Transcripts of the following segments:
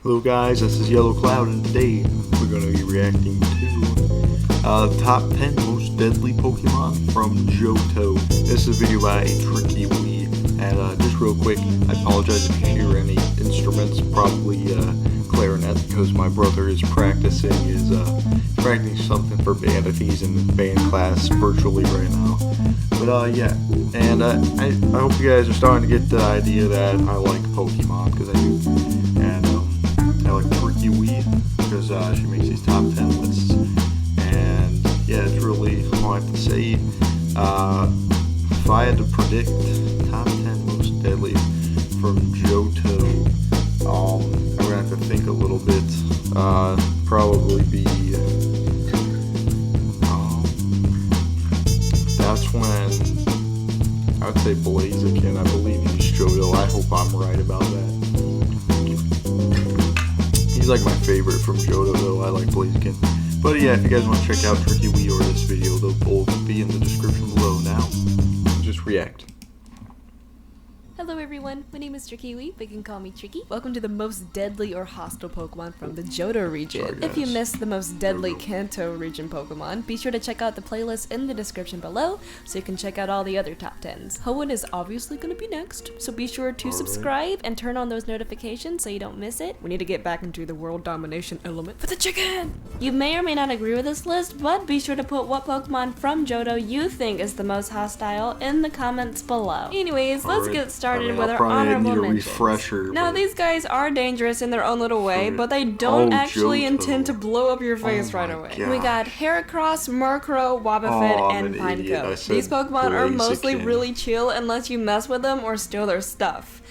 Hello guys, this is Yellow Cloud, and today we're going to be reacting to top 10 most deadly Pokemon from Johto. This is a video by Trickywi, and just real quick, I apologize if you hear any instruments, probably clarinet, because my brother is practicing something for band, if he's in band class virtually right now. But yeah, and I hope you guys are starting to get the idea that I like Pokemon, because I do, and I like Trickywi because she makes these top 10 lists, and yeah, it's really hard to say. If I had to predict top 10 most deadly from Johto, I'm gonna have to think a little bit. Probably be that's when I would say Blaziken. I believe he's Johto. I hope I'm right about that. He's like my favorite from Johto, though. I like Blaziken. But yeah, if you guys want to check out Trickywi or this video, they'll both be in the description below. Now, just react. Hello everyone, my name is Trickywi, but you can call me Tricky. Welcome to the most deadly or hostile Pokemon from the Johto region. Sorry, if you missed the most deadly Kanto region Pokemon, be sure to check out the playlist in the description below so you can check out all the other top 10s. Hoenn is obviously going to be next, so be sure to subscribe and turn on those notifications so you don't miss it. We need to get back into the world domination element for the chicken! You may or may not agree with this list, but be sure to put what Pokemon from Johto you think is the most hostile in the comments below. Anyways, let's get started with our honorable mentions. Now, these guys are dangerous in their own little way, but they don't actually intend to blow up your face right away. We got Heracross, Murkrow, Wobbuffet, and Pineco. These Pokemon are mostly really chill unless you mess with them or steal their stuff.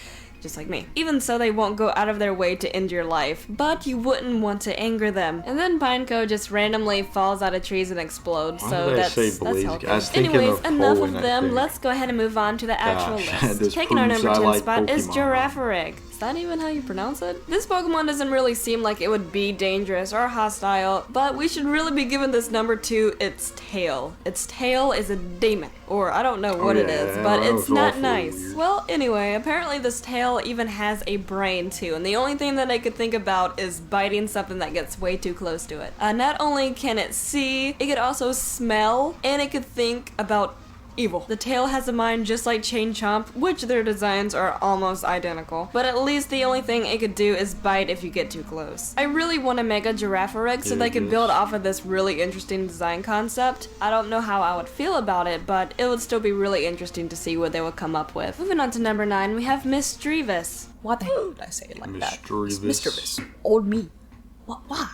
Just like me. Even so, they won't go out of their way to end your life, but you wouldn't want to anger them. And then Pineco just randomly falls out of trees and explodes, so that's healthy. Anyways, enough of them, let's go ahead and move on to the actual list. Taking our number 10 spot is Girafarig. Is that even how you pronounce it? This Pokemon doesn't really seem like it would be dangerous or hostile, but we should really be giving this number 2 its tail. Its tail is a demon, or I don't know what it is, but it's not nice. Well, anyway, apparently this tail even has a brain too, and the only thing that I could think about is biting something that gets way too close to it. Not only can it see, it could also smell, and it could think about evil. The tail has a mind just like Chain Chomp, which their designs are almost identical, but at least the only thing it could do is bite if you get too close. I really want to make a Girafarig so they can build off of this really interesting design concept. I don't know how I would feel about it, but it would still be really interesting to see what they would come up with. Moving on to number 9, we have Misdreavus. Why the hell did I say it like that? Misdreavus. Old me. Why?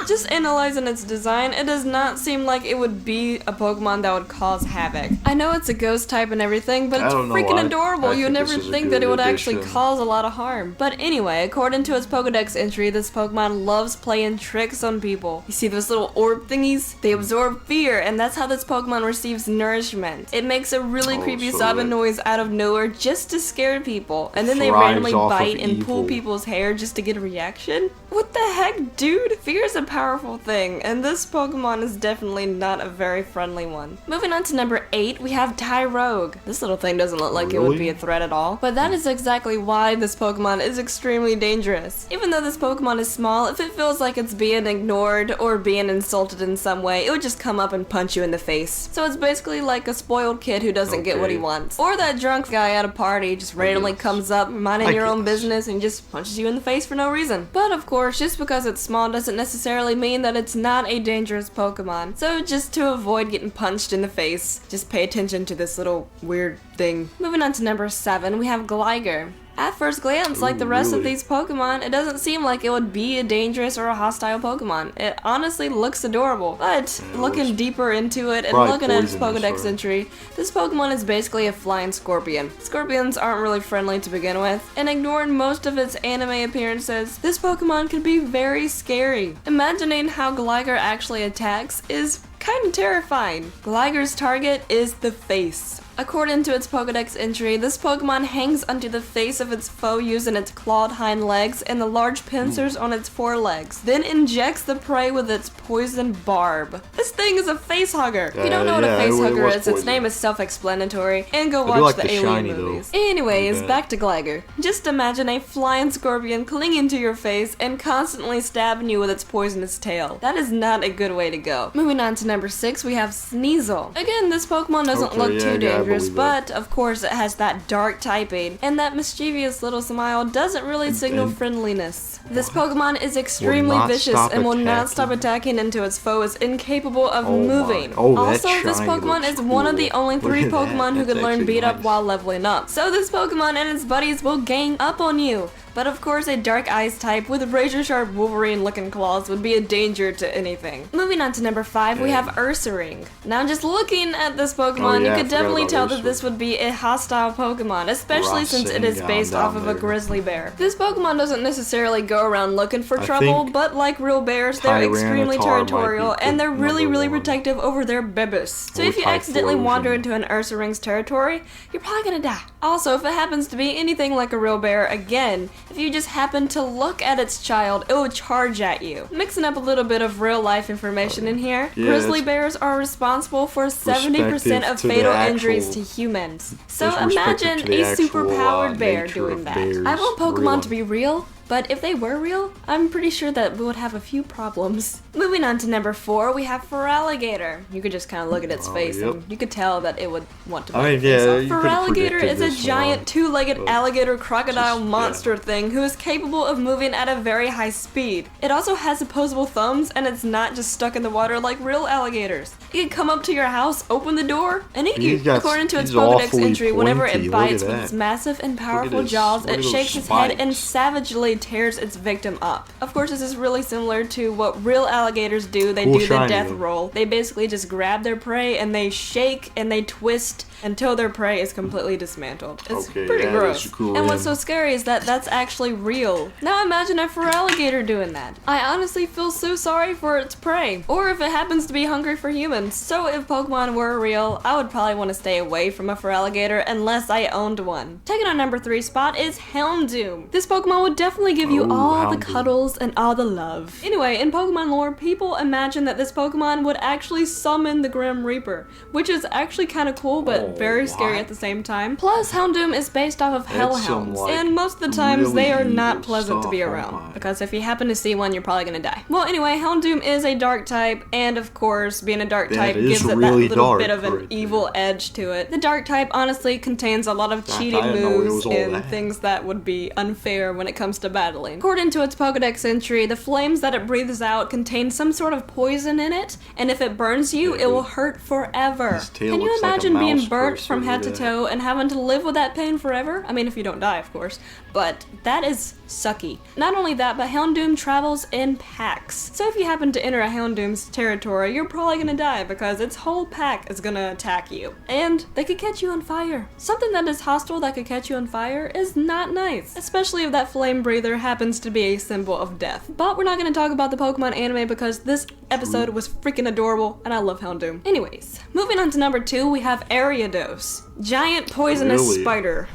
Just analyzing its design, it does not seem like it would be a Pokemon that would cause havoc. I know it's a ghost type and everything, but it's freaking adorable. You'd never think that it would actually cause a lot of harm. But anyway, according to its Pokedex entry, this Pokemon loves playing tricks on people. You see those little orb thingies? They absorb fear, and that's how this Pokemon receives nourishment. It makes a really creepy sobbing noise out of nowhere just to scare people, and then they randomly bite and pull people's hair just to get a reaction? What the heck, dude? Fear is a powerful thing, and this Pokemon is definitely not a very friendly one. Moving on to number 8, we have Tyrogue. This little thing doesn't look like it would be a threat at all, but that is exactly why this Pokemon is extremely dangerous. Even though this Pokemon is small, if it feels like it's being ignored or being insulted in some way, it would just come up and punch you in the face. So it's basically like a spoiled kid who doesn't get what he wants. Or that drunk guy at a party just randomly comes up, minding your own business, and just punches you in the face for no reason. But of course, just because it's small doesn't necessarily mean that it's not a dangerous Pokemon. So just to avoid getting punched in the face, just pay attention to this little weird thing. Moving on to number 7, we have Gligar. At first glance, like the rest of these Pokemon, it doesn't seem like it would be a dangerous or a hostile Pokemon. It honestly looks adorable, but looking deeper into it and looking at its Pokedex entry, this Pokemon is basically a flying scorpion. Scorpions aren't really friendly to begin with, and ignoring most of its anime appearances, this Pokemon can be very scary. Imagining how Gligar actually attacks is kind of terrifying. Gligar's target is the face. According to its Pokedex entry, this Pokemon hangs onto the face of its foe using its clawed hind legs and the large pincers on its forelegs, then injects the prey with its poison barb. This thing is a face hugger. If you don't know what a face hugger is, its name is self-explanatory, and go watch the Alien movies. Anyways, back to Gligar. Just imagine a flying scorpion clinging to your face and constantly stabbing you with its poisonous tail. That is not a good way to go. Moving on to number 6, we have Sneasel. Again, this Pokemon doesn't look too dangerous, but of course it has that dark typing, and that mischievous little smile doesn't really signal friendliness. This Pokemon is extremely vicious and will not stop attacking until its foe is incapable of moving. Also, this Pokemon is one of the only 3 Pokemon who can learn Beat Up while leveling up. So this Pokemon and its buddies will gang up on you. But of course, a Dark Ice type with razor-sharp Wolverine-looking claws would be a danger to anything. Moving on to number 5, we have Ursaring. Now, just looking at this Pokemon, you could definitely tell that this would be a hostile Pokemon, especially since it is based off of a grizzly bear. This Pokemon doesn't necessarily go around looking for trouble, but like real bears, they're extremely territorial, and they're really protective over their bebis. So if you accidentally wander into an Ursaring's territory, you're probably gonna die. Also, if it happens to be anything like a real bear, again, if you just happen to look at its child, it will charge at you. Mixing up a little bit of real life information in here, grizzly bears are responsible for 70% of fatal injuries to humans. So imagine a superpowered bear doing that. I want Pokemon to be real, but if they were real, I'm pretty sure that we would have a few problems. Moving on to number 4, we have Feraligatr. You could just kind of look at its face and you could tell that it would want to bite itself. Feraligatr is a giant 2-legged alligator crocodile monster thing who is capable of moving at a very high speed. It also has opposable thumbs, and it's not just stuck in the water like real alligators. It can come up to your house, open the door, and eat you. According to its Pokedex entry, whenever it bites with its massive and powerful jaws, it shakes its head and savagely tears its victim up. Of course, this is really similar to what real alligators do. They do the death roll. They basically just grab their prey and they shake and they twist until their prey is completely dismantled. It's pretty gross. And what's so scary is that that's actually real. Now imagine a Feraligatr doing that. I honestly feel so sorry for its prey. Or if it happens to be hungry for humans. So if Pokemon were real, I would probably want to stay away from a Feraligatr unless I owned one. Taking on number 3 spot is Houndoom. This Pokemon would definitely give you all the cuddles and all the love. Anyway, in Pokemon lore, people imagine that this Pokemon would actually summon the Grim Reaper, which is actually kind of cool, but very scary at the same time. Plus, Houndoom is based off of hellhounds, and most of the times they are not pleasant to be around, because if you happen to see one, you're probably gonna die. Well, anyway, Houndoom is a dark type, and of course, being a dark type gives it that little bit of an evil edge to it. The dark type honestly contains a lot of cheating moves and things that would be unfair when it comes to battling. According to its Pokedex entry, the flames that it breathes out contain some sort of poison in it, and if it burns you, it will hurt forever. Can you imagine being burnt from head to toe and having to live with that pain forever? I mean, if you don't die, of course, but that is sucky. Not only that, but Houndoom travels in packs. So if you happen to enter a Houndoom's territory, you're probably gonna die because its whole pack is gonna attack you. And they could catch you on fire. Something that is hostile that could catch you on fire is not nice, especially if that flame breather happens to be a symbol of death. But we're not gonna talk about the Pokemon anime because this episode was freaking adorable and I love Houndoom. Anyways, moving on to number 2, we have Ariados. Giant poisonous spider.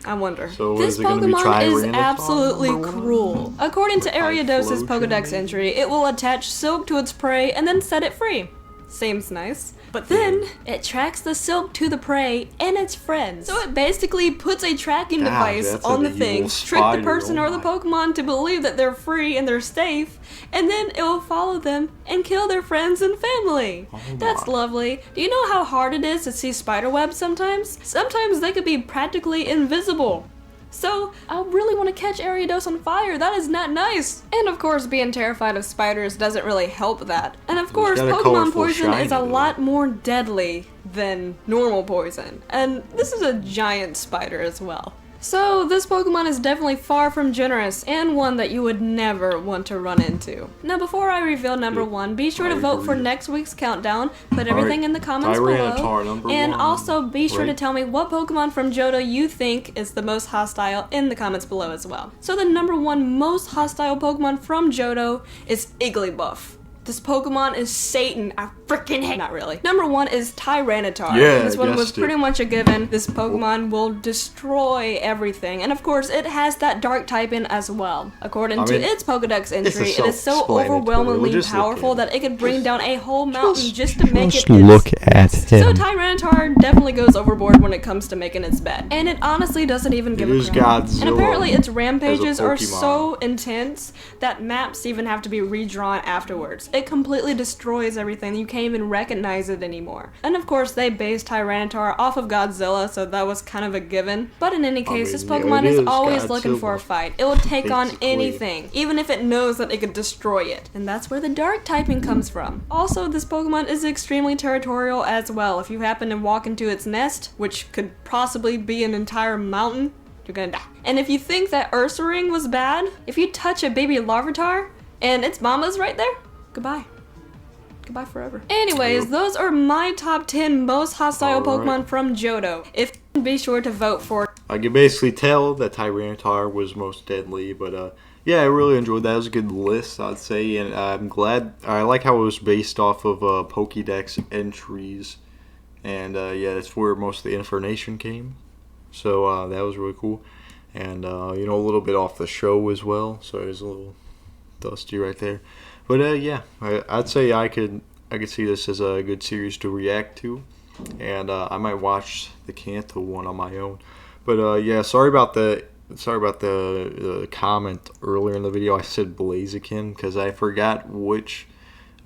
I wonder. So this Pokemon is absolutely cruel. According to Ariados' Pokedex entry, it will attach silk to its prey and then set it free. Seems nice. But then, it tracks the silk to the prey and its friends. So it basically puts a tracking device on the thing, trick the person or the Pokemon to believe that they're free and they're safe, and then it will follow them and kill their friends and family. That's lovely. Do you know how hard it is to see spiderwebs sometimes? Sometimes they could be practically invisible. So, I really want to catch Ariados on fire. That is not nice. And of course, being terrified of spiders doesn't really help that. And of course, Pokemon poison is a lot more deadly than normal poison. And this is a giant spider as well. So this Pokemon is definitely far from generous, and one that you would never want to run into. Now before I reveal number 1, be sure to vote for next week's countdown, put everything in the comments below, and also be sure to tell me what Pokemon from Johto you think is the most hostile in the comments below as well. So the number 1 most hostile Pokemon from Johto is Igglybuff. this Pokemon is Satan. I freaking hate. Not really. Number 1 is Tyranitar. Yeah, this one was it. pretty much a given. This Pokemon will destroy everything, and of course, it has that dark type in as well. According to its Pokedex entry, it is so overwhelmingly powerful that it could bring down a whole mountain just to make it. Look at him. So Tyranitar definitely goes overboard when it comes to making its bed, and it honestly doesn't even give a crap. And apparently, its rampages are so intense that maps even have to be redrawn afterwards. It completely destroys everything. You can't even recognize it anymore. And of course, they based Tyranitar off of Godzilla, so that was kind of a given. But in any case, this Pokemon is always looking for a fight. It will take on anything, even if it knows that it could destroy it. And that's where the dark typing comes from. Also, this Pokemon is extremely territorial as well. If you happen to walk into its nest, which could possibly be an entire mountain, you're gonna die. And if you think that Ursaring was bad, if you touch a baby Larvitar and its mama's right there, goodbye. Goodbye forever. Anyways, those are my top 10 most hostile Pokemon from Johto. Be sure to vote for. I can basically tell that Tyranitar was most deadly, but yeah, I really enjoyed that. It was a good list, I'd say, and I'm glad. I like how it was based off of Pokédex entries, and yeah, that's where most of the information came. So that was really cool, and you know, a little bit off the show as well. So it was a little dusty right there, but yeah, I'd say I could see this as a good series to react to, and I might watch the Kanto one on my own. But yeah, sorry about the comment earlier in the video. I said Blaziken because I forgot which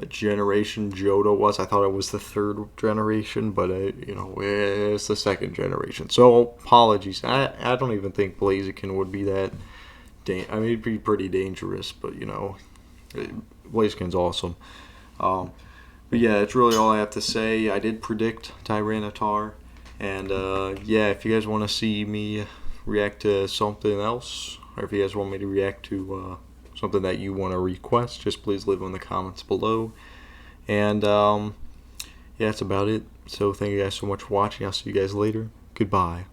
generation Johto was. I thought it was the 3rd generation, but you know, it's the 2nd generation. So apologies. I don't even think Blaziken would be that. I mean, it'd be pretty dangerous, but you know, Blaziken's awesome. But yeah, that's really all I have to say. I did predict Tyranitar, and yeah, if you guys want to see me react to something else, or if you guys want me to react to something that you want to request, just please leave in the comments below. And yeah, that's about it. So thank you guys so much for watching. I'll see you guys later. Goodbye.